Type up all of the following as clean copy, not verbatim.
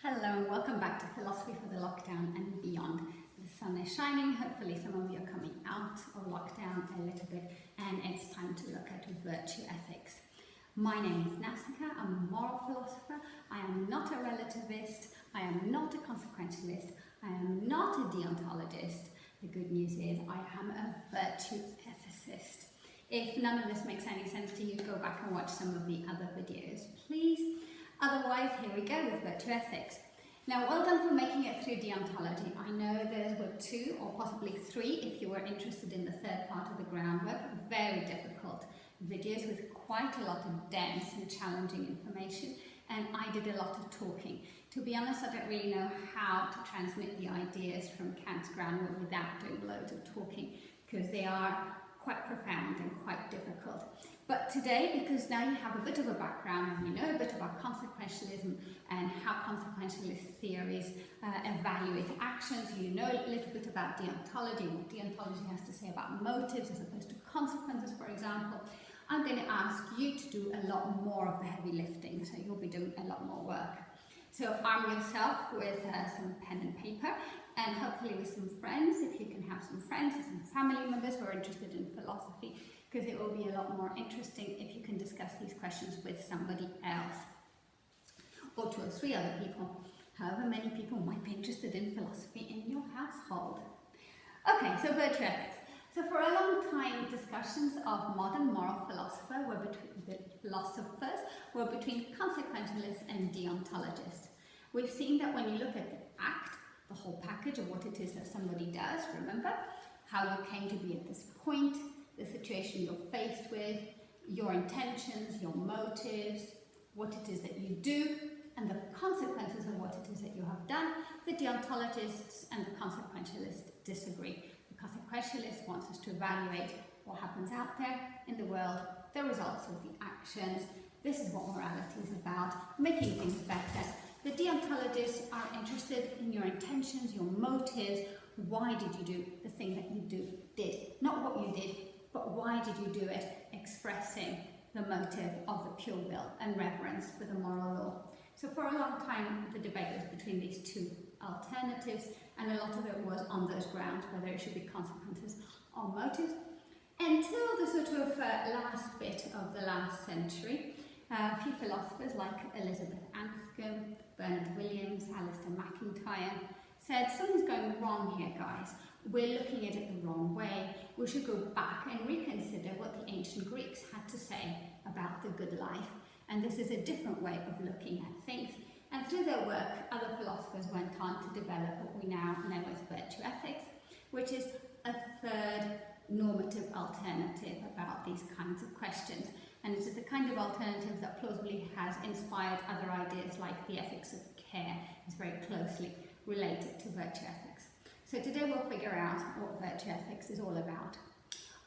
Hello and welcome back to Philosophy for the Lockdown and Beyond. The sun is shining, hopefully some of you are coming out of lockdown a little bit, and it's time to look at virtue ethics. My name is Nassika, I'm a moral philosopher. I am not a relativist, I am not a consequentialist, I am not a deontologist. The good news is I am a virtue ethicist. If none of this makes any sense to you, go back and watch some of the other videos, please. Otherwise, here we go with virtue ethics. Now, well done for making it through deontology. I know there were 2 or possibly 3 if you were interested in the third part of the groundwork. Very difficult videos with quite a lot of dense and challenging information, and I did a lot of talking. To be honest, I don't really know how to transmit the ideas from Kant's groundwork without doing loads of talking, because they are quite profound and quite difficult. But today, because now you have a bit of a background and you know a bit about consequentialism and how consequentialist theories evaluate actions, you know a little bit about deontology, what deontology has to say about motives as opposed to consequences, for example, I'm going to ask you to do a lot more of the heavy lifting, so you'll be doing a lot more work. So arm yourself with some pen and paper, and hopefully with some friends, if you can have some friends or some family members who are interested in philosophy, because it will be a lot more interesting if you can discuss these questions with somebody else, or 2 or 3 other people, however many people might be interested in philosophy in your household. Okay, so virtue ethics. So for a long time, discussions of modern moral philosophers were between consequentialists and deontologists. We've seen that when you look at the act, the whole package of what it is that somebody does, remember how you came to be at this point, the situation you're faced with, your intentions, your motives, what it is that you do, and the consequences of what it is that you have done. The deontologists and the consequentialists disagree. The consequentialist wants us to evaluate what happens out there in the world, the results of the actions. This is what morality is about, making things better. The deontologists are interested in your intentions, your motives. Why did you do the thing that you did? Not what you did, but why did you do it? Expressing the motive of the pure will and reverence for the moral law. So for a long time, the debate was between these 2 alternatives, and a lot of it was on those grounds, whether it should be consequences or motives, until the sort of last bit of the last century. A few philosophers like Elizabeth Anscombe, Bernard Williams, Alistair MacIntyre said something's going wrong here, guys. We're looking at it the wrong way. We should go back and reconsider what the ancient Greeks had to say about the good life. And this is a different way of looking at things. And through their work, other philosophers went on to develop what we now know as virtue ethics, which is a third normative alternative about these kinds of questions. And it is the kind of alternative that plausibly has inspired other ideas like the ethics of care. It's very closely related to virtue ethics. So today we'll figure out what virtue ethics is all about.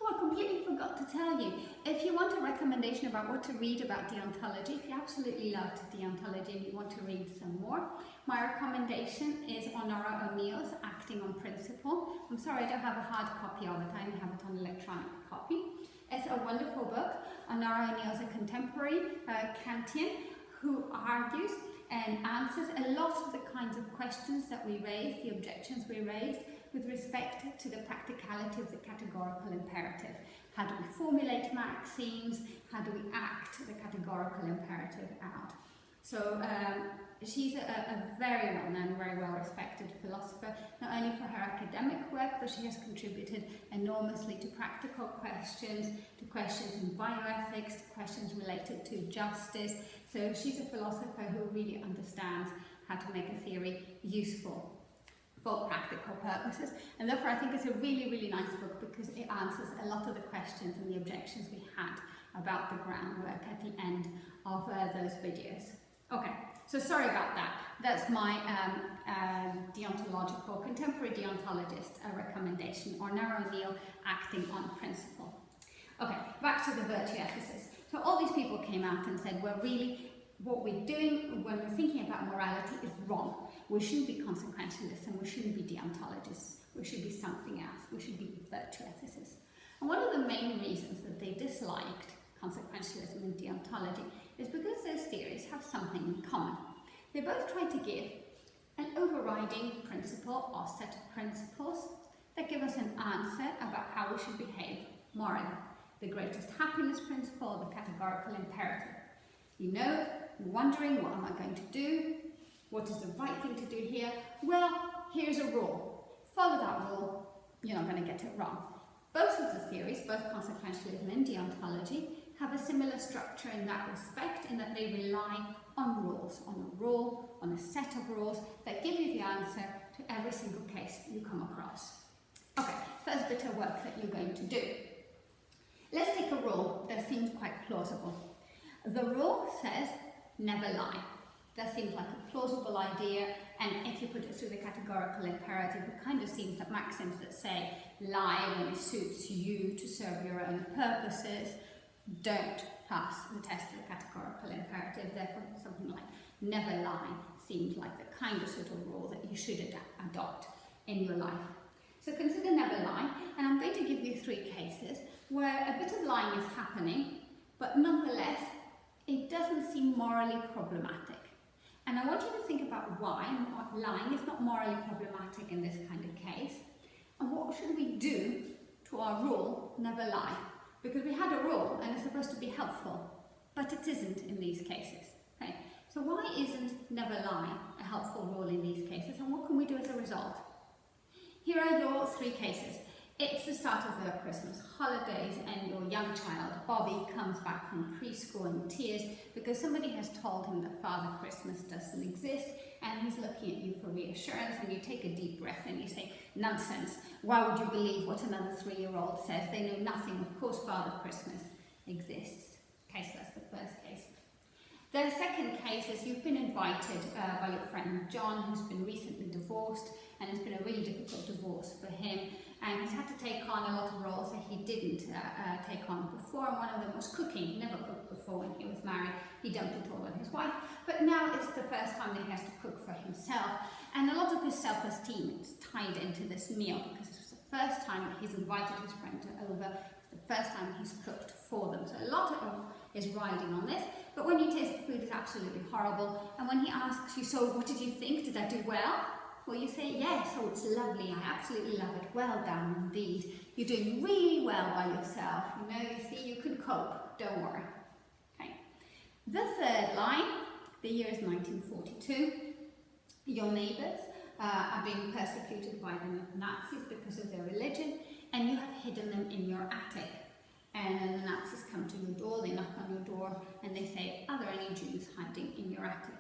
Oh, I completely forgot to tell you, if you want a recommendation about what to read about deontology, if you absolutely loved deontology and you want to read some more, my recommendation is Honora O'Neill's Acting on Principle. I'm sorry I don't have a hard copy of it, I only have it on electronic copy. It's a wonderful book. Honora O'Neill is a contemporary Kantian who argues and answers a lot of the kinds of questions that we raise, the objections we raised, with respect to the practicality of the categorical imperative. How do we formulate maxims? How do we act the categorical imperative out? So she's a very well-known, very well-respected philosopher, not only for her academic work, but she has contributed enormously to practical questions, to questions in bioethics, to questions related to justice. So she's a philosopher who really understands how to make a theory useful for practical purposes, and therefore I think it's a really, really nice book because it answers a lot of the questions and the objections we had about the groundwork at the end of those videos. Okay, so sorry about that. That's my deontological, contemporary deontologist recommendation, Honora O'Neill, Acting on Principle. Okay, back to the virtue ethicists. So all these people came out and said, well, really, what we're doing when we're thinking about morality is wrong. We shouldn't be consequentialists and we shouldn't be deontologists. We should be something else. We should be virtue ethicists. And one of the main reasons that they disliked consequentialism and deontology is because those theories have something in common. They both try to give an overriding principle or set of principles that give us an answer about how we should behave morally. The greatest happiness principle or the categorical imperative. You know, you're wondering, what am I going to do? What is the right thing to do here? Well, here's a rule. Follow that rule, you're not going to get it wrong. Both of the theories, both consequentialism and deontology, have a similar structure in that respect, in that they rely on rules, on a rule, on a set of rules that give you the answer to every single case you come across. Okay, first bit of work that you're going to do. Let's take a rule that seems quite plausible. The rule says, never lie. That seems like a plausible idea, and if you put it through the categorical imperative, it kind of seems that maxims that say, lie when it suits you to serve your own purposes, don't pass the test of the categorical imperative. Therefore, something like never lie seems like the kind of sort of rule that you should adopt in your life. So consider never lie, and I'm going to give you 3 cases where a bit of lying is happening, but nonetheless, it doesn't seem morally problematic. And I want you to think about why lying is not morally problematic in this kind of case, and what should we do to our rule, never lie? Because we had a rule and it's supposed to be helpful, but it isn't in these cases. Okay? So why isn't never lie a helpful rule in these cases, and what can we do as a result? Here are your 3 cases. It's the start of the Christmas holidays and your young child, Bobby, comes back from preschool in tears because somebody has told him that Father Christmas doesn't exist, and he's looking at you for reassurance, and you take a deep breath and you say, nonsense, why would you believe what another 3-year-old says? They know nothing, of course Father Christmas exists. Okay, so that's the first case. The second case is you've been invited by your friend John, who's been recently divorced, and it's been a really difficult divorce for him, and he's had to take on a lot of roles that he didn't take on before, and one of them was cooking. He never cooked before when he was married. He dumped it all on his wife, but now it's the first time that he has to cook for himself, and a lot of his self-esteem is tied into this meal because it's the first time that he's invited his friend over. It's the first time he's cooked for them, so a lot of is riding on this. But when you taste the food, it's absolutely horrible, and when he asks you, so what did you think? Did I do well? Well, you say, yes, oh, it's lovely, I absolutely love it, well done indeed. You're doing really well by yourself, you know, you see, you can cope, don't worry. Okay. The third line, the year is 1942, your neighbours are being persecuted by the Nazis because of their religion, and you have hidden them in your attic. And then the Nazis come to your door, they knock on your door, and they say, are there any Jews hiding in your attic?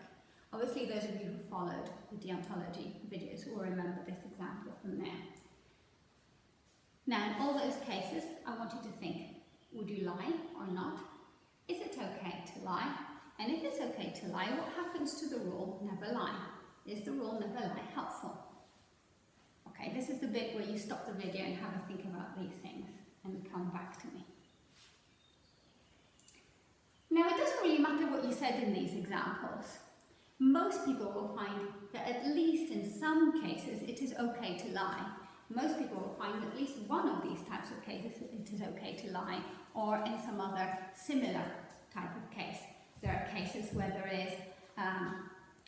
Obviously, those of you who followed the deontology videos will remember this example from there. Now, in all those cases, I want you to think, would you lie or not? Is it okay to lie? And if it's okay to lie, what happens to the rule, never lie? Is the rule, never lie, helpful? Okay, this is the bit where you stop the video and have a think about these things and come back to me. Now, it doesn't really matter what you said in these examples. Most people will find that at least in some cases it is okay to lie. Most people will find that at least one of these types of cases it is okay to lie, or in some other similar type of case. There are cases where there is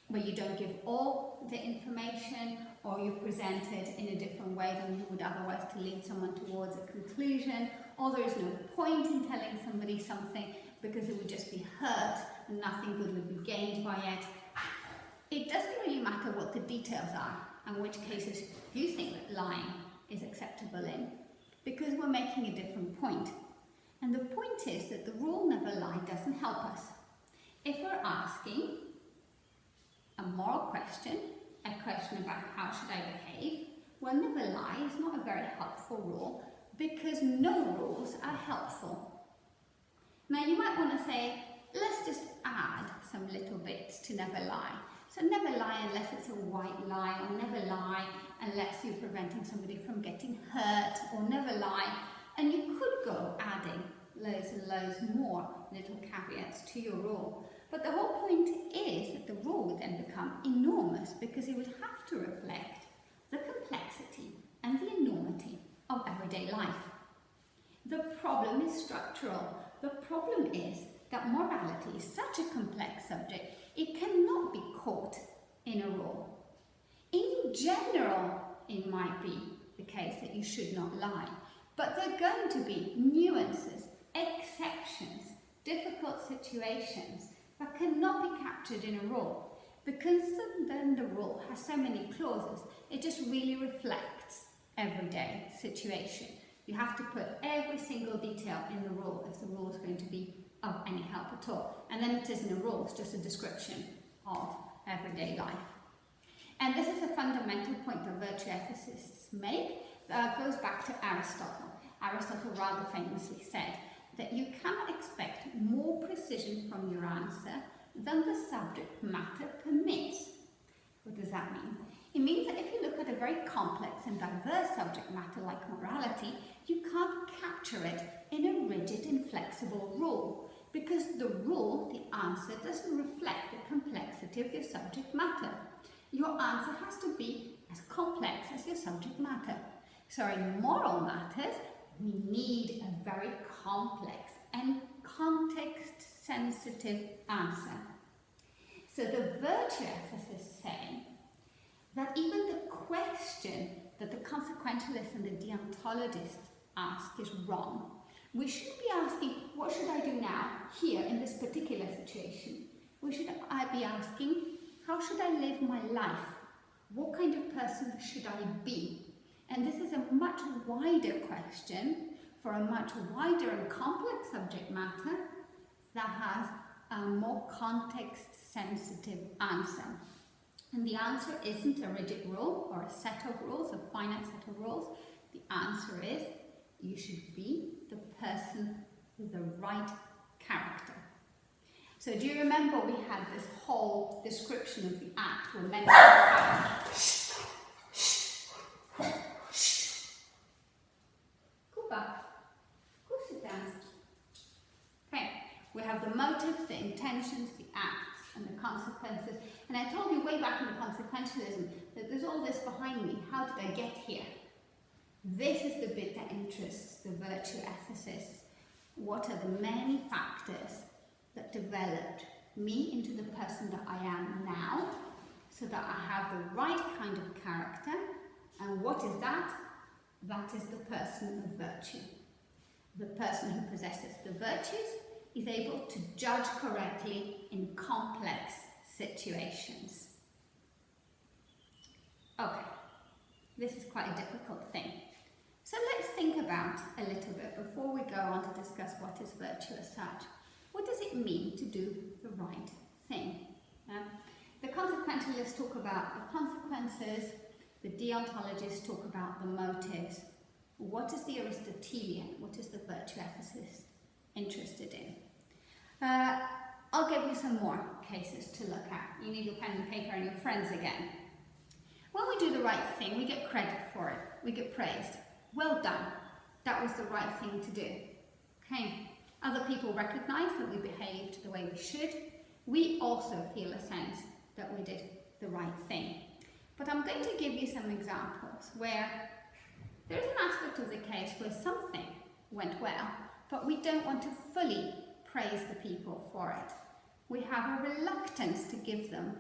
where you don't give all the information, or you present it in a different way than you would otherwise to lead someone towards a conclusion, or there is no point in telling somebody something because it would just be hurt and nothing good would be gained by it. It doesn't really matter what the details are and which cases you think that lying is acceptable in, because we're making a different point. And the point is that the rule never lie doesn't help us. If we're asking a moral question, a question about how should I behave, well, never lie is not a very helpful rule, because no rules are helpful. Now you might want to say, let's just add some little bits to never lie. So never lie unless it's a white lie, or never lie unless you're preventing somebody from getting hurt, or never lie. And you could go adding loads and loads more little caveats to your rule. But the whole point is that the rule would then become enormous, because it would have to reflect the complexity and the enormity of everyday life. The problem is structural. The problem is that morality is such a complex subject, it cannot be caught in a rule. general, it might be the case that you should not lie, but there are going to be nuances, exceptions, difficult situations that cannot be captured in a rule, because then the rule has so many clauses, it just really reflects everyday situation. You have to put every single detail in the rule if the rule is going to be of any help at all. And then it isn't a rule, it's just a description of everyday life. And this is a fundamental point that virtue ethicists make that goes back to Aristotle. Aristotle rather famously said that you cannot expect more precision from your answer than the subject matter permits. What does that mean? It means that if you look at a very complex and diverse subject matter like morality, you can't capture it in a rigid, inflexible rule, because the rule, the answer, doesn't reflect the complexity of your subject matter. Your answer has to be as complex as your subject matter. So in moral matters, we need a very complex and context-sensitive answer. So the virtue ethicists say that even the question that the consequentialists and the deontologists ask is wrong. We should be asking, what should I do now, here, in this particular situation? We should be asking, how should I live my life? What kind of person should I be? And this is a much wider question for a much wider and complex subject matter that has a more context-sensitive answer. And the answer isn't a rigid rule or a set of rules, a finite set of rules. The answer is you should be the person with the right character. So do you remember we had this whole description of the act where men Go back. Go sit down. Okay, we have the motives, the intentions, the acts, and the consequences. And I told you way back in the consequentialism that there's all this behind me. How did I get here? This is the bit that interests the virtue ethicists. What are the many factors that developed me into the person that I am now, so that I have the right kind of character? And what is that? That is the person of virtue. The person who possesses the virtues is able to judge correctly in complex situations. Okay, this is quite a difficult thing. So let's think about a little bit before we go on to discuss what is virtue as such. What does it mean to do the right thing? The consequentialists talk about the consequences, the deontologists talk about the motives. What is the Aristotelian, what is the virtue ethicist interested in? I'll give you some more cases to look at. You need your pen and paper and your friends again. When we do the right thing, we get credit for it. We get praised. Well done. That was the right thing to do. Okay. Other people recognize that we behaved the way we should. We also feel a sense that we did the right thing. But I'm going to give you some examples where there is an aspect of the case where something went well, but we don't want to fully praise the people for it. We have a reluctance to give them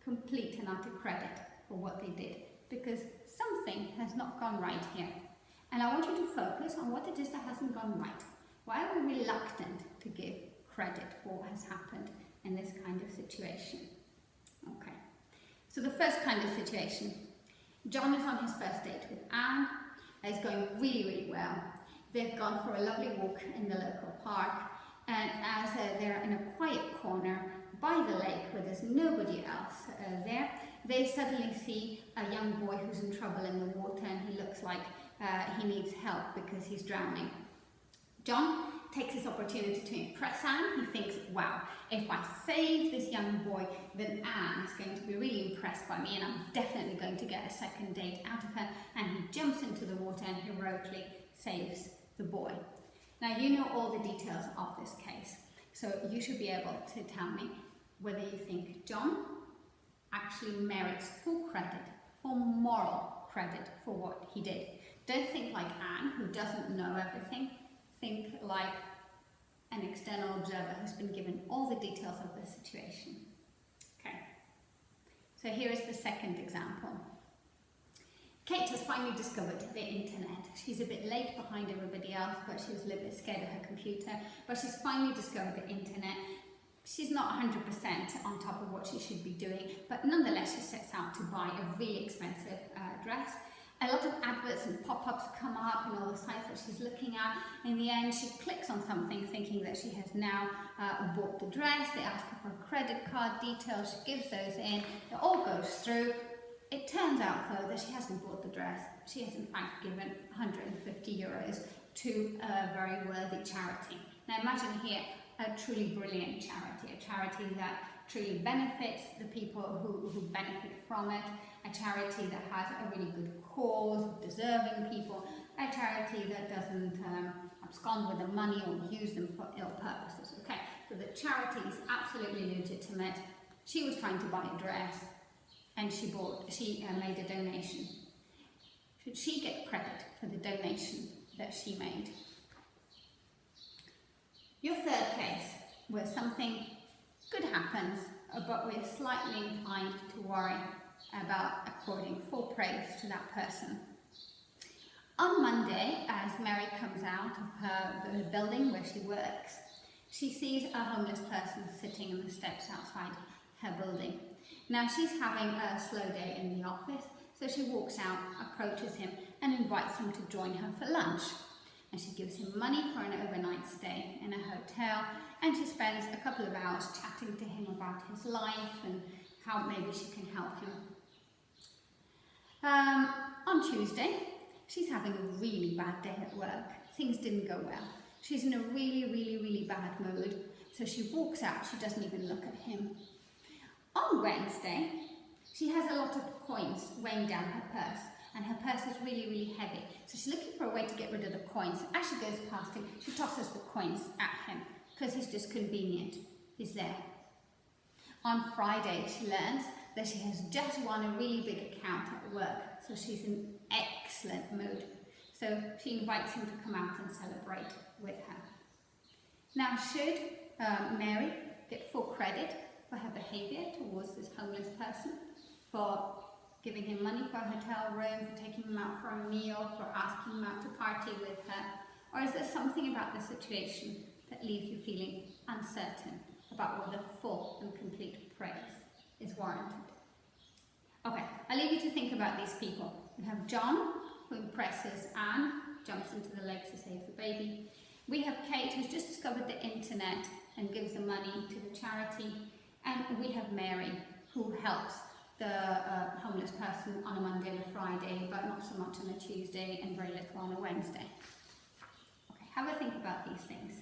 complete and utter credit for what they did, because something has not gone right here. And I want you to focus on what it is that hasn't gone right. Why are we reluctant to give credit for what has happened in this kind of situation? Okay, so the first kind of situation. John is on his first date with Anne. It's going really, really well. They've gone for a lovely walk in the local park, and as they're in a quiet corner by the lake where there's nobody else there, they suddenly see a young boy who's in trouble in the water, and he looks like he needs help because he's drowning. John takes this opportunity to impress Anne. He thinks, wow, if I save this young boy, then Anne is going to be really impressed by me, and I'm definitely going to get a second date out of her. And he jumps into the water and heroically saves the boy. Now, you know all the details of this case, so you should be able to tell me whether you think John actually merits full credit, full moral credit for what he did. Don't think like Anne, who doesn't know everything. Think like an external observer who's been given all the details of the situation. Okay, so here is the second example. Kate has finally discovered the internet. She's a bit late behind everybody else, but she was a little bit scared of her computer. But she's finally discovered the internet. She's not 100% on top of what she should be doing, but nonetheless she sets out to buy a really expensive dress. A lot of adverts and pop-ups come up in all the sites that she's looking at. In the end, she clicks on something thinking that she has now bought the dress. They ask her for credit card details. She gives those in. It all goes through. It turns out, though, that she hasn't bought the dress. She has, in fact, given 150 euros to a very worthy charity. Now, imagine here a truly brilliant charity, a charity that truly benefits the people who benefit from it, a charity that has a really good cause, deserving people, a charity that doesn't abscond with the money or use them for ill purposes. Okay, so the charity is absolutely legitimate. She was trying to buy a dress and she made a donation. Should she get credit for the donation that she made? Your third case, where something good happens, but we're slightly inclined to worry about according full praise to that person. On Monday, as Mary comes out of the building where she works, she sees a homeless person sitting on the steps outside her building. Now she's having a slow day in the office, so she walks out, approaches him and invites him to join her for lunch. And she gives him money for an overnight stay in a hotel, and she spends a couple of hours chatting to him about his life and how maybe she can help him. On Tuesday, she's having a really bad day at work. Things didn't go well. She's in a really bad mood, so she walks out. She doesn't even look at him. On Wednesday, she has a lot of coins weighing down her purse, and her purse is really heavy. So she's looking for a way to get rid of the coins. As she goes past him, she tosses the coins at him because he's just convenient. He's there. On Friday, she learns that she has just won a really big account at work, so she's in excellent mood. So she invites him to come out and celebrate with her. Now, should Mary get full credit for her behaviour towards this homeless person, for giving him money for a hotel room, for taking him out for a meal, for asking him out to party with her? Or is there something about the situation that leaves you feeling uncertain about whether full and complete praise is warranted? Okay, I'll leave you to think about these people. We have John, who impresses Anne, jumps into the lake to save the baby. We have Kate, who's just discovered the internet and gives the money to the charity. And we have Mary, who helps the homeless person on a Monday and a Friday, but not so much on a Tuesday and very little on a Wednesday. Okay, have a think about these things.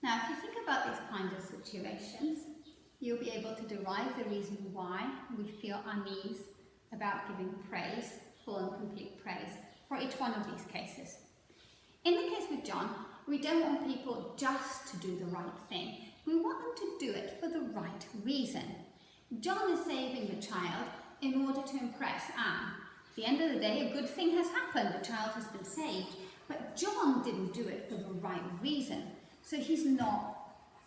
Now, if you think about these kinds of situations, you'll be able to derive the reason why we feel unease about giving praise, full and complete praise, for each one of these cases. In the case with John, we don't want people just to do the right thing. We want them to do it for the right reason. John is saving the child in order to impress Anne. At the end of the day, a good thing has happened. The child has been saved. But John didn't do it for the right reason. So he's not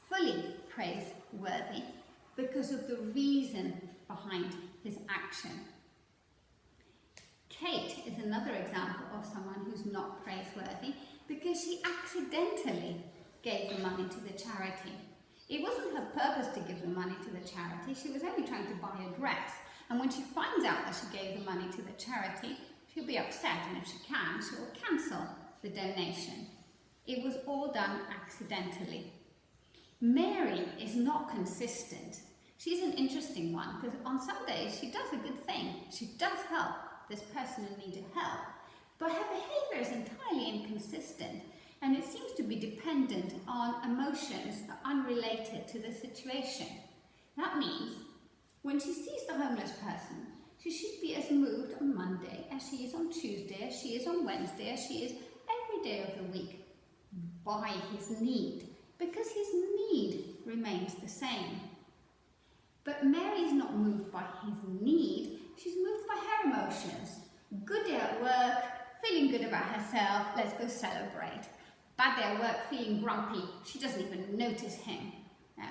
fully praiseworthy because of the reason behind his action. Kate is another example of someone who's not praiseworthy because she accidentally gave the money to the charity. It wasn't her purpose to give the money to the charity. She was only trying to buy a dress. And when she finds out that she gave the money to the charity, she'll be upset, and if she can, she will cancel the donation. It was all done accidentally. Mary is not consistent. She's an interesting one because on some days she does a good thing. She does help this person in need of help, but her behaviour is entirely inconsistent, and it seems to be dependent on emotions that are unrelated to the situation. That means when she sees the homeless person, she should be as moved on Monday as she is on Tuesday, as she is on Wednesday, as she is every day of the week by his need, because his need remains the same. But Mary is not moved by his need, she's moved by her emotions. Good day at work, feeling good about herself, let's go celebrate. Bad day at work, feeling grumpy, she doesn't even notice him. Now,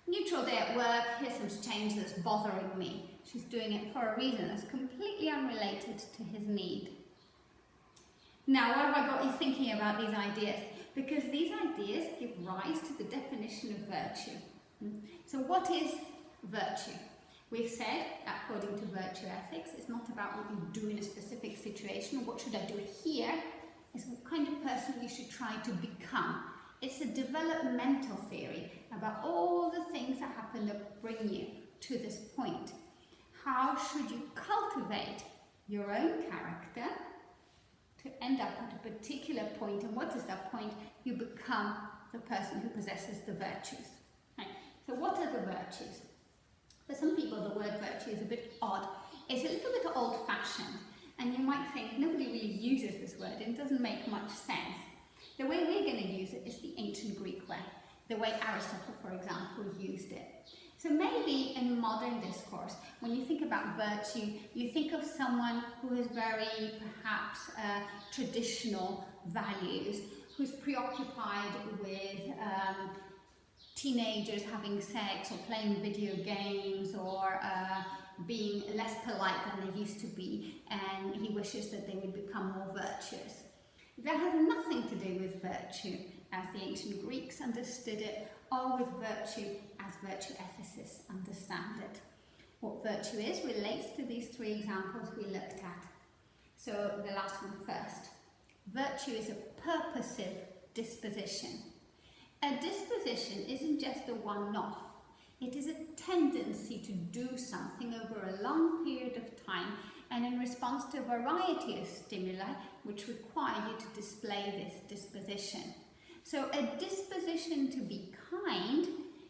neutral neutral day at work, here's some change that's bothering me. She's doing it for a reason that's completely unrelated to his need. Now, what have I got you thinking about these ideas? Because these ideas give rise to the definition of virtue. So what is virtue? We've said, according to virtue ethics, it's not about what you do in a specific situation, or what should I do here. It's what kind of person you should try to become. It's a developmental theory about all the things that happen that bring you to this point. How should you cultivate your own character to end up at a particular point, and what is that point? You become the person who possesses the virtues. Right. So what are the virtues? For some people the word virtue is a bit odd. It's a little bit old-fashioned, and you might think nobody really uses this word and it doesn't make much sense. The way we're going to use it is the ancient Greek way, the way Aristotle, for example, used it. So maybe in modern discourse, when you think about virtue, you think of someone who has very, perhaps, traditional values, who's preoccupied with teenagers having sex or playing video games or being less polite than they used to be, and he wishes that they would become more virtuous. That has nothing to do with virtue as the ancient Greeks understood it, or with virtue as virtue ethicists understand it. What virtue is relates to these three examples we looked at. So the last one first. Virtue is a purposive disposition. A disposition isn't just a one-off. It is a tendency to do something over a long period of time and in response to a variety of stimuli which require you to display this disposition. So a disposition to be kind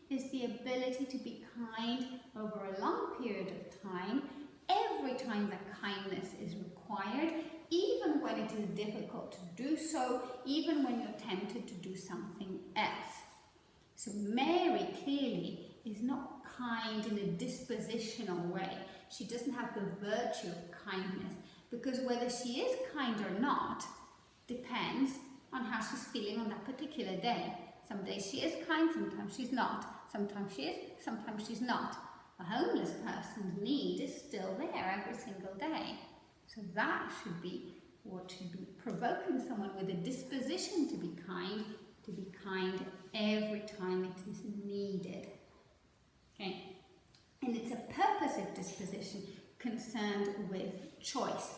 is the ability to be kind over a long period of time, every time that kindness is required, even when it is difficult to do so, even when you're tempted to do something else. So Mary clearly is not kind in a dispositional way. She doesn't have the virtue of kindness, because whether she is kind or not depends on how she's feeling on that particular day. Some days she is kind, sometimes she's not. Sometimes she is, sometimes she's not. A homeless person's need is still there every single day. So that should be what should be provoking someone with a disposition to be kind every time it is needed. Okay? And it's a purposive disposition concerned with choice.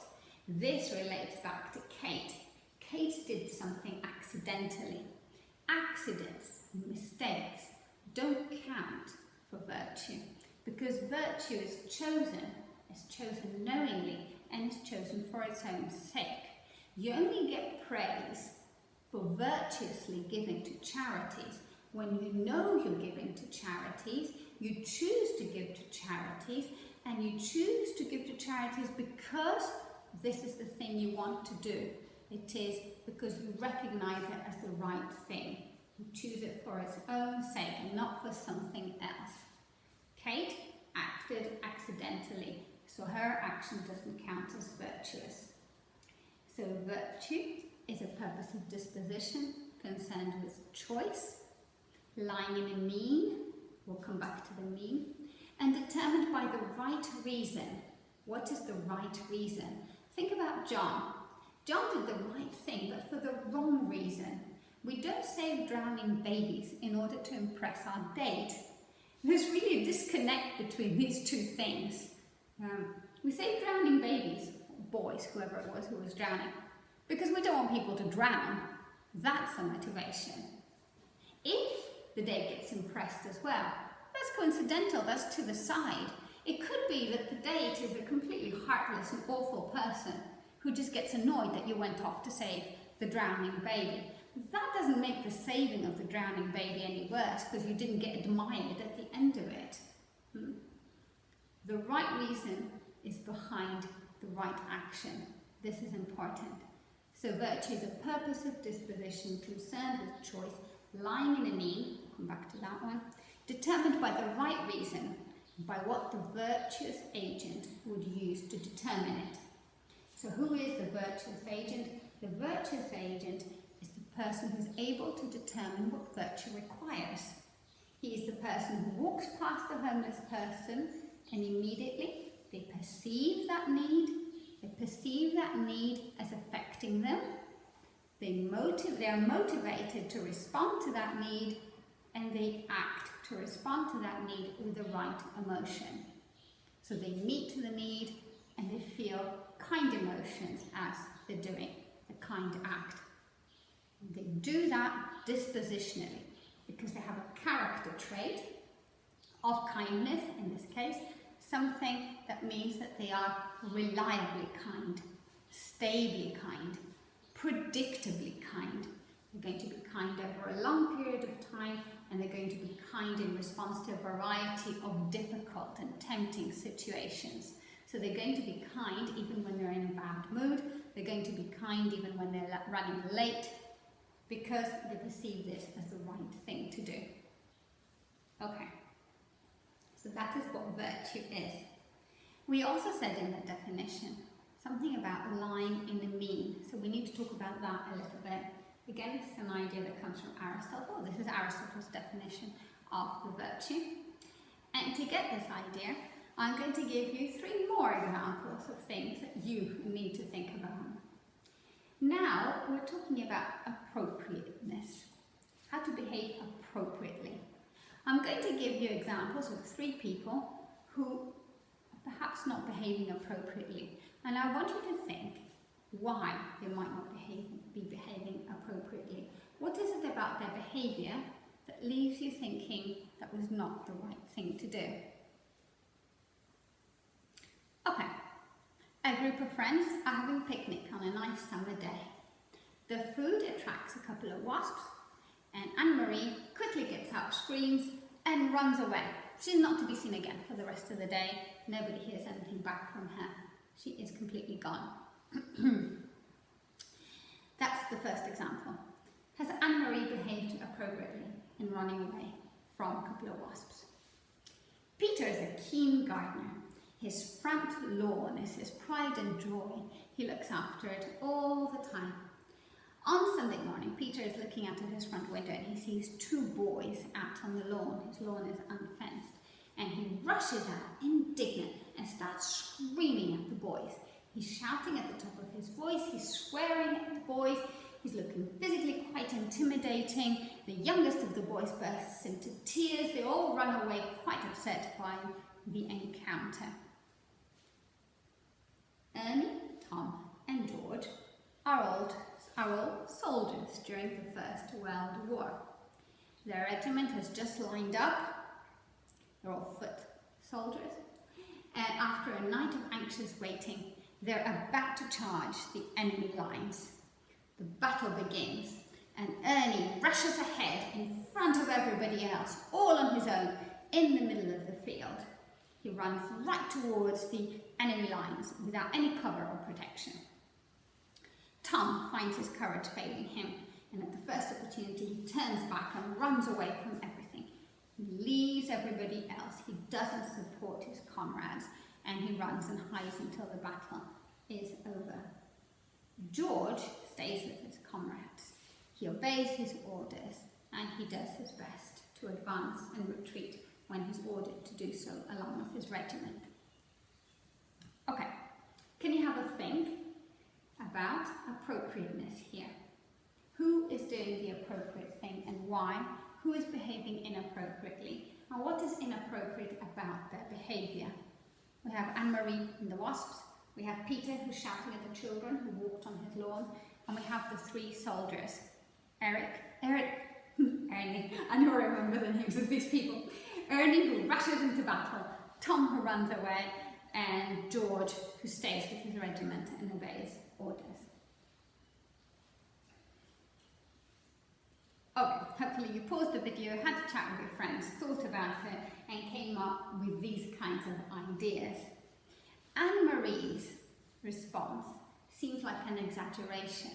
This relates back to Kate. Kate did something accidentally. Accidents and mistakes don't count for virtue, because virtue is chosen knowingly, and is chosen for its own sake. You only get praise for virtuously giving to charities when you know you're giving to charities, you choose to give to charities, and you choose to give to charities because this is the thing you want to do. It is because you recognize it as the right thing. You choose it for its own sake and not for something else. Kate acted accidentally, so her action doesn't count as virtuous. So virtue is a purposive disposition concerned with choice, lying in a mean, we'll come back to the mean, and determined by the right reason. What is the right reason? Think about John. John did the right thing, but for the wrong reason. We don't save drowning babies in order to impress our date. There's really a disconnect between these two things. We save drowning babies, boys, whoever it was who was drowning, because we don't want people to drown. That's the motivation. If the date gets impressed as well, that's coincidental, that's to the side. It could be that the date is a completely heartless and awful person who just gets annoyed that you went off to save the drowning baby. That doesn't make the saving of the drowning baby any worse, because you didn't get admired at the end of it. The right reason is behind the right action. This is important. So virtue is a purposive disposition concerned with choice, lying in a mean, I'll come back to that one, determined by the right reason, by what the virtuous agent would use to determine it. So who is the virtuous agent? The virtuous agent is the person who's able to determine what virtue requires. He is the person who walks walks past the homeless person and immediately they perceive that need as affecting them. They are motivated to respond to that need, and they act to respond to that need with the right emotion. So they meet the need and they feel kind emotions as they're doing the kind act. And they do that dispositionally because they have a character trait of kindness, in this case, something that means that they are reliably kind, stably kind, predictably kind. They're going to be kind over a long period of time, and they're going to be kind in response to a variety of difficult and tempting situations. So they're going to be kind even when they're in a bad mood. They're going to be kind even when they're running late, because they perceive this as the right thing to do. Okay, so that is what virtue is. We also said in the definition something about lying in the mean, so we need to talk about that a little bit. Again, this is an idea that comes from Aristotle. This is Aristotle's definition of the virtue. And to get this idea, I'm going to give you 3 more examples of things that you need to think about. Now, we're talking about appropriateness, how to behave appropriately. I'm going to give you examples of 3 people who are perhaps not behaving appropriately. And I want you to think why they might not be behaving appropriately. What is it about their behaviour that leaves you thinking that was not the right thing to do? Okay, a group of friends are having a picnic on a nice summer day. The food attracts a couple of wasps, and Anne-Marie quickly gets up, screams, and runs away. She's not to be seen again for the rest of the day. Nobody hears anything back from her. She is completely gone. That's the first example. Has Anne-Marie behaved appropriately in running away from a couple of wasps? Peter is a keen gardener. His front lawn is his pride and joy. He looks after it all the time. On Sunday morning, Peter is looking out of his front window and he sees 2 boys out on the lawn. His lawn is unfenced. And he rushes out, indignant, and starts screaming at the boys. He's shouting at the top of his voice, he's swearing at the boys, he's looking physically quite intimidating. The youngest of the boys bursts into tears. They all run away quite upset by the encounter. Ernie, Tom, and George are old soldiers during the First World War. Their regiment has just lined up. They're all foot soldiers. And after a night of anxious waiting, they're about to charge the enemy lines. The battle begins, and Ernie rushes ahead in front of everybody else, all on his own, in the middle of the field. He runs right towards the enemy lines without any cover or protection. Tom finds his courage failing him, and at the first opportunity he turns back and runs away from everything. He leaves everybody else. He doesn't support his comrades, and he runs and hides until the battle is over. George stays with his comrades. He obeys his orders, and he does his best to advance and retreat when he's ordered to do so along with his regiment. Okay, can you have a think about appropriateness here? Who is doing the appropriate thing and why? Who is behaving inappropriately? And what is inappropriate about their behaviour? We have Anne-Marie and the wasps. We have Peter, who's shouting at the children who walked on his lawn. And we have the 3 soldiers. Ernie, I never remember the names of these people. Ernie, who rushes into battle. Tom, who runs away. And George, who stays with his regiment and obeys orders. Okay, hopefully you paused the video, had a chat with your friends, thought about it, and came up with these kinds of ideas. Anne-Marie's response seems like an exaggeration.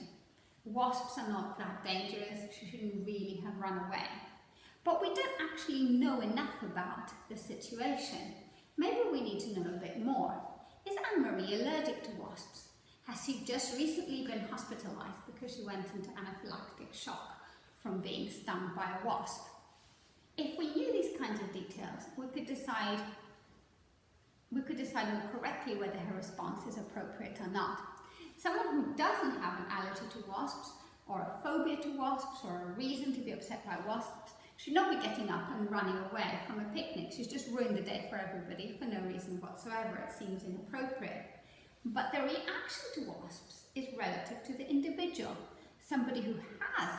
Wasps are not that dangerous, she shouldn't really have run away. But we don't actually know enough about the situation. Maybe we need to know a bit more. Is Anne-Marie allergic to wasps? Has she just recently been hospitalised because she went into anaphylactic shock from being stung by a wasp? If we knew these kinds of details, we could decide more correctly whether her response is appropriate or not. Someone who doesn't have an allergy to wasps, or a phobia to wasps, or a reason to be upset by wasps, should not be getting up and running away from a picnic. She's just ruined the day for everybody for no reason whatsoever. It seems inappropriate. But the reaction to wasps is relative to the individual. Somebody who has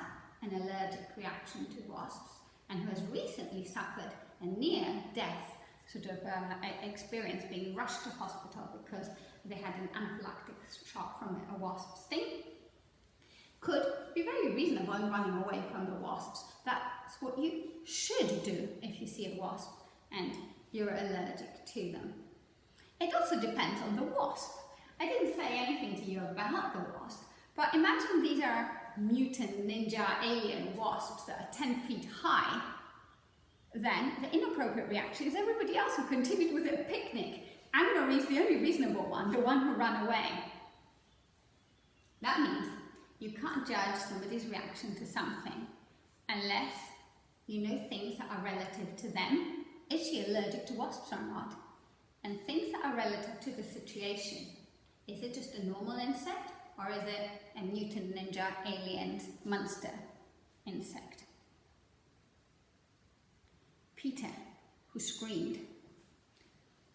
an allergic reaction to wasps and who has recently suffered a near-death sort of experience, being rushed to hospital because they had an anaphylactic shock from a wasp sting, could be very reasonable in running away from the wasps. That's what you should do if you see a wasp and you're allergic to them. It also depends on the wasp. I didn't say anything to you about the wasp, but imagine these are mutant ninja alien wasps that are 10 feet high. Then the inappropriate reaction is everybody else who continued with their picnic. Anger is the only reasonable one, the one who ran away. That means you can't judge somebody's reaction to something unless you know things that are relative to them. Is she allergic to wasps or not? And things that are relative to the situation. Is it just a normal insect, or is it a mutant ninja alien monster insect? Peter, who screamed.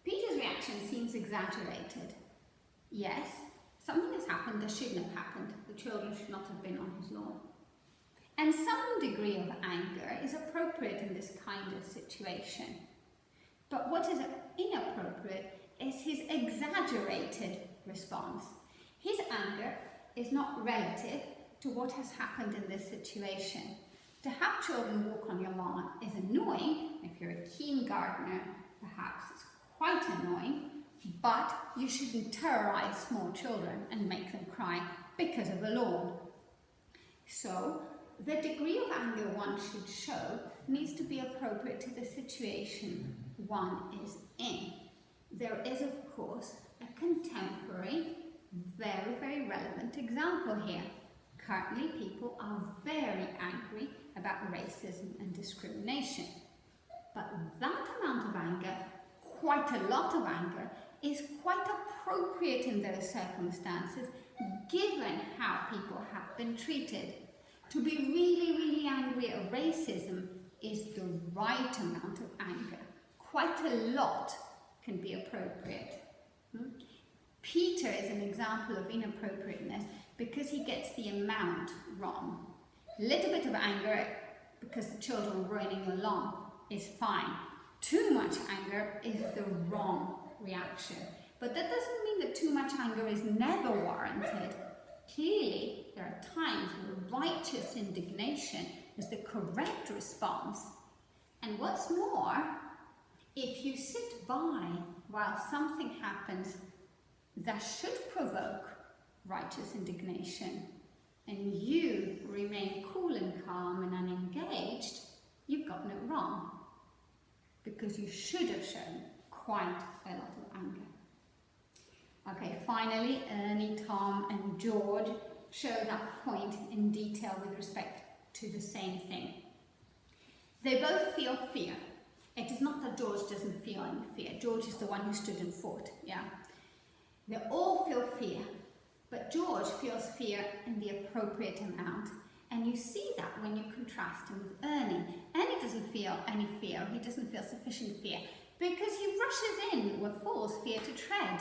Peter's reaction seems exaggerated. Yes, something has happened that shouldn't have happened. The children should not have been on his lawn. And some degree of anger is appropriate in this kind of situation. But what is inappropriate is his exaggerated response. His anger is not relative to what has happened in this situation. To have children walk on your lawn is annoying. If you're a keen gardener, perhaps it's quite annoying, but you shouldn't terrorize small children and make them cry because of a lawn. So, the degree of anger one should show needs to be appropriate to the situation one is in. There is, of course, a contemporary, very, very relevant example here. Currently, people are very angry about racism and discrimination. But that amount of anger, quite a lot of anger, is quite appropriate in those circumstances, given how people have been treated. To be really, really angry at racism is the right amount of anger. Quite a lot can be appropriate. Peter is an example of inappropriateness because he gets the amount wrong. A little bit of anger because the children are ruining your lawn is fine. Too much anger is the wrong reaction. But that doesn't mean that too much anger is never warranted. Clearly, there are times where righteous indignation is the correct response. And what's more, if you sit by while something happens that should provoke righteous indignation, and you remain cool and calm and unengaged, you've gotten it wrong. Because you should have shown quite a lot of anger. Okay, finally, Ernie, Tom and George show that point in detail with respect to the same thing. They both feel fear. It is not that George doesn't feel any fear. George is the one who stood and fought, yeah? They all feel fear, but George feels fear in the appropriate amount. And you see that when you contrast him with Ernie. Ernie doesn't feel any fear, he doesn't feel sufficient fear, because he rushes in with full fear to tread.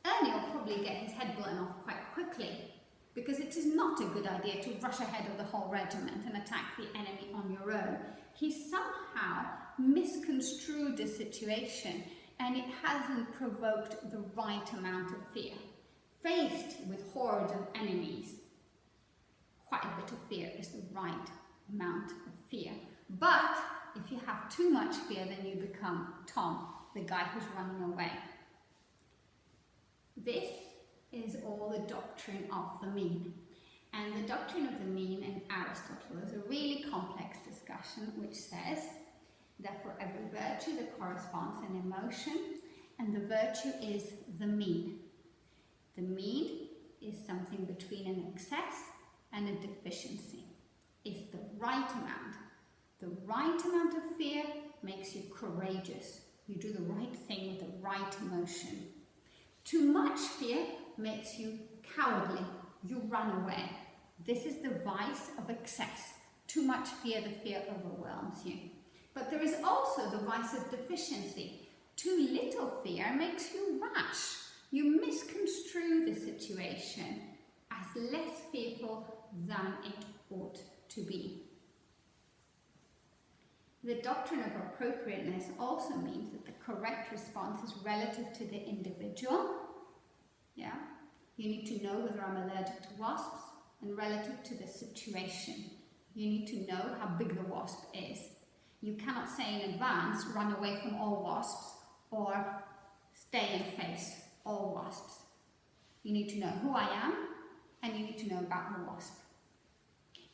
Ernie will probably get his head blown off quite quickly, because it is not a good idea to rush ahead of the whole regiment and attack the enemy on your own. He somehow misconstrued the situation, and it hasn't provoked the right amount of fear. Faced with hordes of enemies, quite a bit of fear is the right amount of fear. But if you have too much fear, then you become Tom, the guy who's running away. This is all the doctrine of the mean. And the doctrine of the mean in Aristotle is a really complex discussion which says that for every virtue there corresponds an emotion, and the virtue is the mean. The mean is something between an excess and a deficiency. It's the right amount. The right amount of fear makes you courageous. You do the right thing with the right emotion. Too much fear makes you cowardly. You run away. This is the vice of excess. Too much fear, the fear overwhelms you. But there is also the vice of deficiency. Too little fear makes you rash. You misconstrue the situation as less fearful than it ought to be. The doctrine of appropriateness also means that the correct response is relative to the individual. Yeah? You need to know whether I'm allergic to wasps, and relative to the situation. You need to know how big the wasp is. You cannot say in advance, run away from all wasps, or stay and face all wasps. You need to know who I am, and you need to know about the wasp.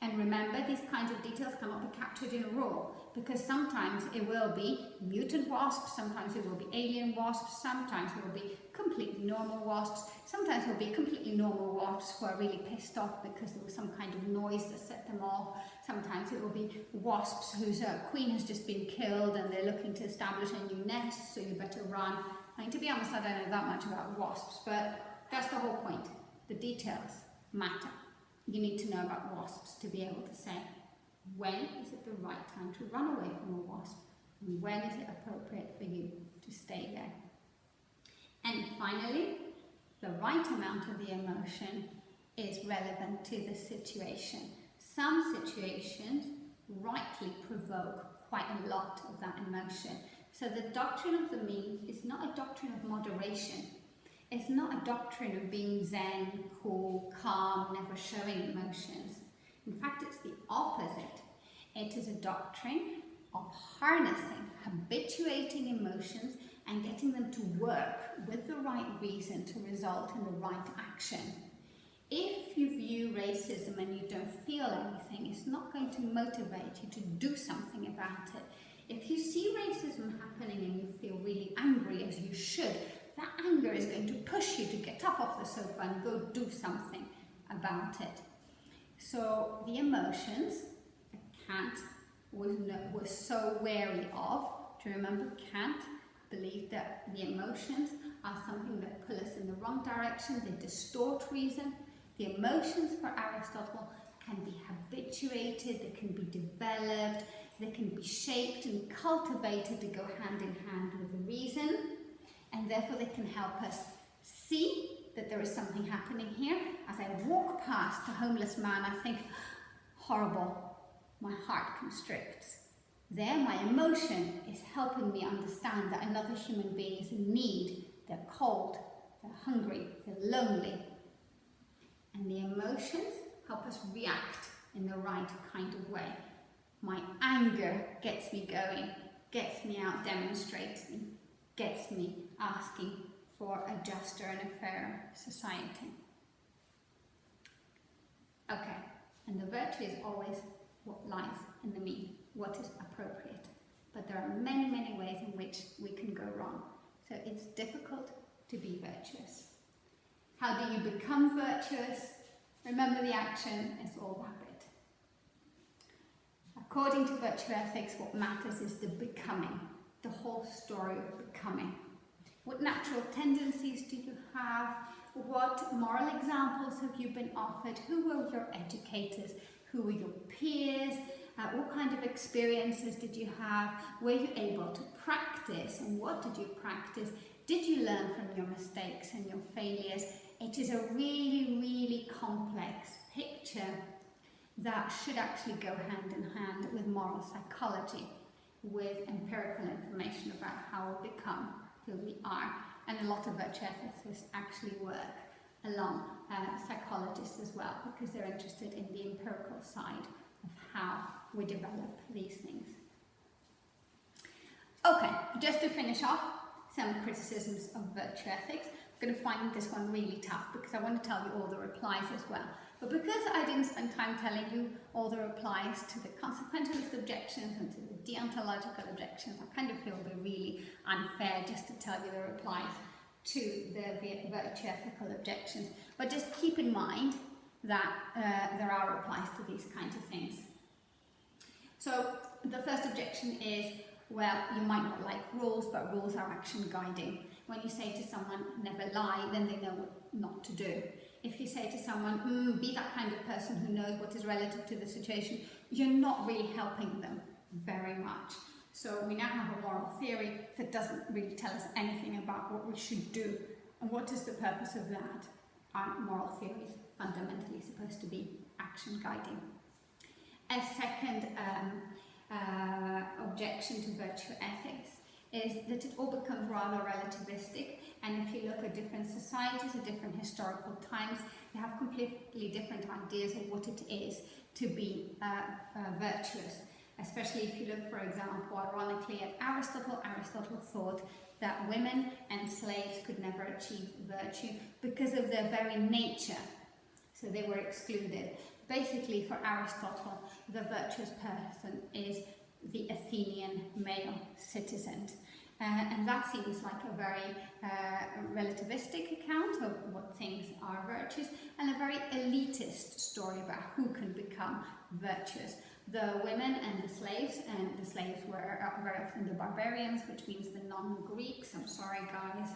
And remember, these kinds of details cannot be captured in a rule, because sometimes it will be mutant wasps, sometimes it will be alien wasps, sometimes it will be completely normal wasps, sometimes it will be completely normal wasps who are really pissed off because there was some kind of noise that set them off. Sometimes it will be wasps whose queen has just been killed and they're looking to establish a new nest, so you better run. I mean, to be honest, I don't know that much about wasps, but that's the whole point. The details matter. You need to know about wasps to be able to say, when is it the right time to run away from a wasp? And when is it appropriate for you to stay there? And finally, the right amount of the emotion is relevant to the situation. Some situations rightly provoke quite a lot of that emotion. So the doctrine of the mean is not a doctrine of moderation. It's not a doctrine of being zen, cool, calm, never showing emotions. In fact, it's the opposite. It is a doctrine of harnessing, habituating emotions and getting them to work with the right reason to result in the right action. If you view racism and you don't feel anything, it's not going to motivate you to do something about it. If you see racism happening and you feel really angry, as you should, that anger is going to push you to get up off the sofa and go do something about it. So the emotions that Kant was so wary of, do you remember Kant believed that the emotions are something that pull us in the wrong direction, they distort reason. The emotions for Aristotle can be habituated, they can be developed, they can be shaped and cultivated to go hand in hand with the reason, and therefore they can help us see that there is something happening here. As I walk past a homeless man, I think, horrible, my heart constricts. There, my emotion is helping me understand that another human being is in need. They're cold, they're hungry, they're lonely. And the emotions help us react in the right kind of way. My anger gets me going, gets me out demonstrating, gets me asking for a juster and a fairer society. Okay, and the virtue is always what lies in the mean, what is appropriate. But there are many, many ways in which we can go wrong. So it's difficult to be virtuous. How do you become virtuous? Remember, the action is all habit. According to virtue ethics, what matters is the becoming, the whole story of becoming. What natural tendencies do you have? What moral examples have you been offered? Who were your educators? Who were your peers? What kind of experiences did you have? Were you able to practice? And what did you practice? Did you learn from your mistakes and your failures? It is a really, really complex picture that should actually go hand in hand with moral psychology, with empirical information about how we become who we are. And a lot of virtue ethicists actually work along psychologists as well, because they're interested in the empirical side of how we develop these things. Okay, just to finish off, some criticisms of virtue ethics. I'm going to find this one really tough because I want to tell you all the replies as well. But because I didn't spend time telling you all the replies to the consequentialist objections and to the deontological objections, I kind of feel they're really unfair just to tell you the replies to the virtue ethical objections. But just keep in mind that there are replies to these kinds of things. So the first objection is, Well, you might not like rules, but rules are action guiding. When you say to someone, never lie, then they know what not to do. If you say to someone, be that kind of person who knows what is relative to the situation, you're not really helping them very much. So we now have a moral theory that doesn't really tell us anything about what we should do. And what is the purpose of that? Our moral theory is fundamentally supposed to be action guiding. A second objection to virtue ethics is that it all becomes rather relativistic, and if you look at different societies at different historical times, they have completely different ideas of what it is to be virtuous. Especially if you look, for example, ironically at Aristotle. Aristotle thought that women and slaves could never achieve virtue because of their very nature, so they were excluded. Basically, for Aristotle, the virtuous person is the Athenian male citizen. And that seems like a very relativistic account of what things are virtuous, and a very elitist story about who can become virtuous. The women and the slaves were very often the barbarians, which means the non-Greeks. I'm sorry guys,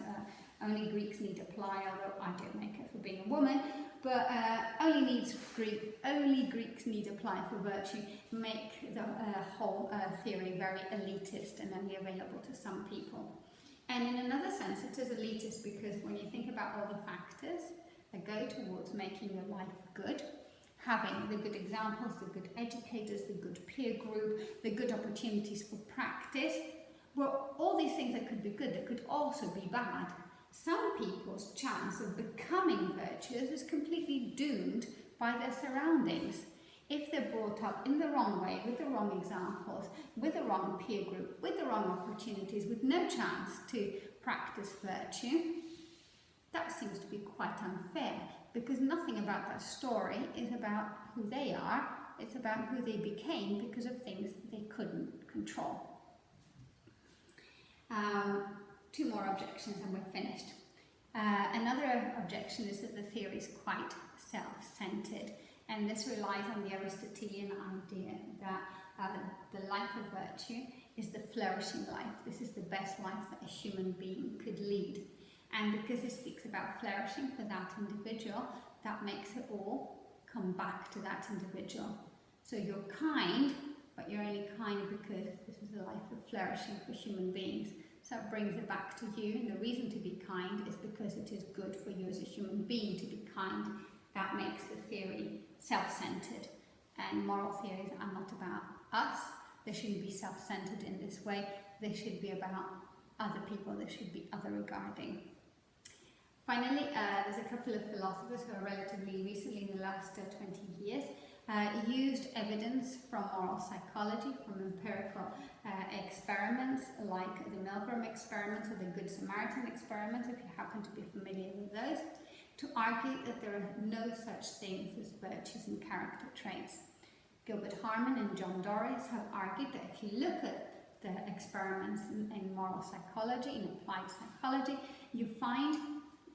only Greeks need apply, although I don't make it for being a woman, but only Greeks need apply for virtue, make the whole theory very elitist and only available to some people. And in another sense it is elitist because when you think about all the factors that go towards making your life good, having the good examples, the good educators, the good peer group, the good opportunities for practice, well, all these things that could be good, that could also be bad. Some people's chance of becoming virtuous is completely doomed by their surroundings. If they're brought up in the wrong way, with the wrong examples, with the wrong peer group, with the wrong opportunities, with no chance to practice virtue, that seems to be quite unfair, because nothing about that story is about who they are, it's about who they became because of things they couldn't control. 2 more objections and we're finished. Another objection is that the theory is quite self-centered, and this relies on the Aristotelian idea that the life of virtue is the flourishing life. This is the best life that a human being could lead. And because it speaks about flourishing for that individual, that makes it all come back to that individual. So you're kind, but you're only kind because this is a life of flourishing for human beings. So it brings it back to you, and the reason to be kind is because it is good for you as a human being to be kind. That makes the theory self-centered, and moral theories are not about us. They shouldn't be self-centered in this way. They should be about other people. They should be other-regarding. Finally, there's a couple of philosophers who are relatively recently, in the last 20 years, used evidence from moral psychology, from empirical experiments like the Milgram experiment or the Good Samaritan experiment, if you happen to be familiar with those, to argue that there are no such things as virtues and character traits. Gilbert Harman and John Doris have argued that if you look at the experiments in moral psychology, in applied psychology, you find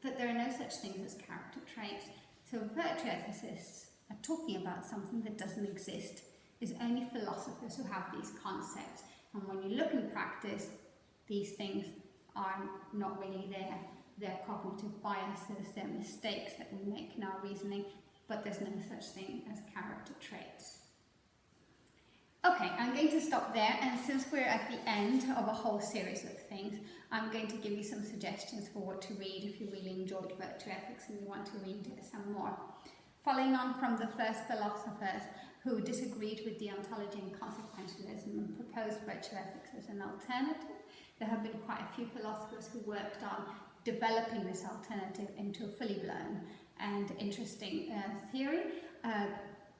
that there are no such things as character traits. So virtue ethicists are talking about something that doesn't exist. It's only philosophers who have these concepts. And when you look in practice, these things are not really there. They're cognitive biases, they're mistakes that we make in our reasoning, but there's no such thing as character traits. Okay, I'm going to stop there, and since we're at the end of a whole series of things, I'm going to give you some suggestions for what to read if you really enjoyed virtue ethics and you want to read some more. Following on from the first philosophers who disagreed with deontology and consequentialism and proposed virtue ethics as an alternative, there have been quite a few philosophers who worked on developing this alternative into a fully blown and interesting theory.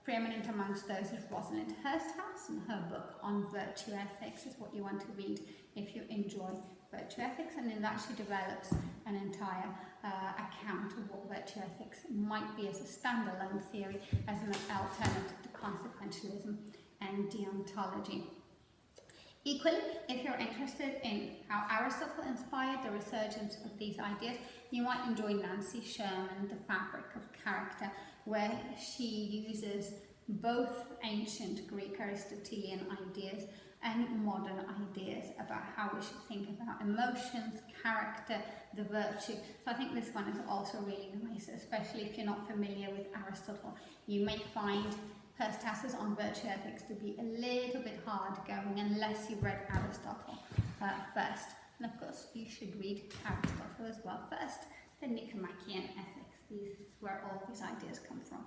Preeminent amongst those is Rosalind Hursthouse, and her book on virtue ethics is what you want to read if you enjoy virtue ethics, and in that she develops an entire account of what virtue ethics might be as a standalone theory, as an alternative to consequentialism and deontology. Equally, if you're interested in how Aristotle inspired the resurgence of these ideas, you might enjoy Nancy Sherman, The Fabric of Character, where she uses both ancient Greek Aristotelian ideas and modern ideas about how we should think about emotions, character, the virtue. So I think this one is also really nice, especially if you're not familiar with Aristotle. You may find her status on virtue ethics to be a little bit hard going unless you've read Aristotle first. And of course, you should read Aristotle as well first, the Nicomachean Ethics. This is where all these ideas come from.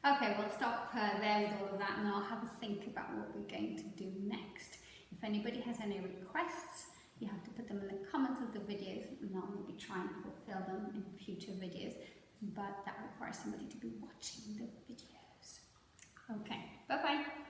Okay, we'll stop there with all of that, and I'll have a think about what we're going to do next. If anybody has any requests, you have to put them in the comments of the videos, and I'll maybe try and fulfill them in future videos, but that requires somebody to be watching the videos. Okay, bye-bye.